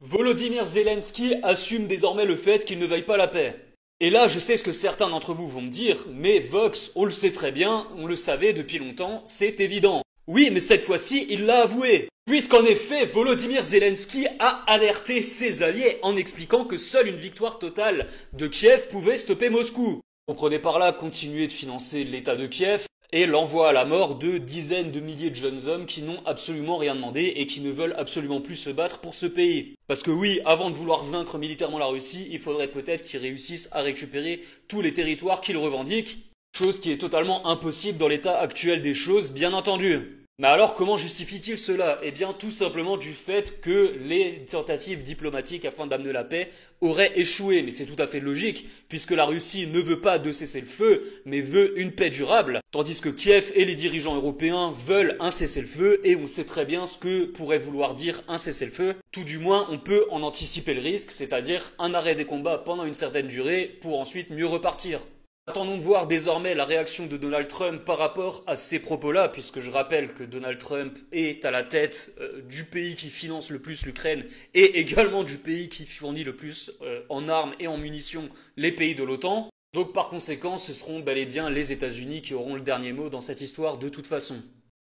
Volodymyr Zelensky assume désormais le fait qu'il ne veuille pas la paix. Et là, je sais ce que certains d'entre vous vont me dire, mais Vox, on le sait très bien, on le savait depuis longtemps, c'est évident. Oui, mais cette fois-ci, il l'a avoué. Puisqu'en effet, Volodymyr Zelensky a alerté ses alliés en expliquant que seule une victoire totale de Kiev pouvait stopper Moscou. Comprenez par là continuer de financer l'État de Kiev et l'envoi à la mort de dizaines de milliers de jeunes hommes qui n'ont absolument rien demandé et qui ne veulent absolument plus se battre pour ce pays. Parce que oui, avant de vouloir vaincre militairement la Russie, il faudrait peut-être qu'ils réussissent à récupérer tous les territoires qu'ils revendiquent, chose qui est totalement impossible dans l'état actuel des choses, bien entendu. Mais alors comment justifie-t-il cela? Eh bien tout simplement du fait que les tentatives diplomatiques afin d'amener la paix auraient échoué. Mais c'est tout à fait logique, puisque la Russie ne veut pas de cessez-le-feu, mais veut une paix durable, tandis que Kiev et les dirigeants européens veulent un cessez-le-feu, et on sait très bien ce que pourrait vouloir dire un cessez-le-feu. Tout du moins, on peut en anticiper le risque, c'est-à-dire un arrêt des combats pendant une certaine durée, pour ensuite mieux repartir. Attendons de voir désormais la réaction de Donald Trump par rapport à ces propos-là, puisque je rappelle que Donald Trump est à la tête du pays qui finance le plus l'Ukraine et également du pays qui fournit le plus en armes et en munitions les pays de l'OTAN. Donc par conséquent, ce seront bel et bien les États-Unis qui auront le dernier mot dans cette histoire de toute façon.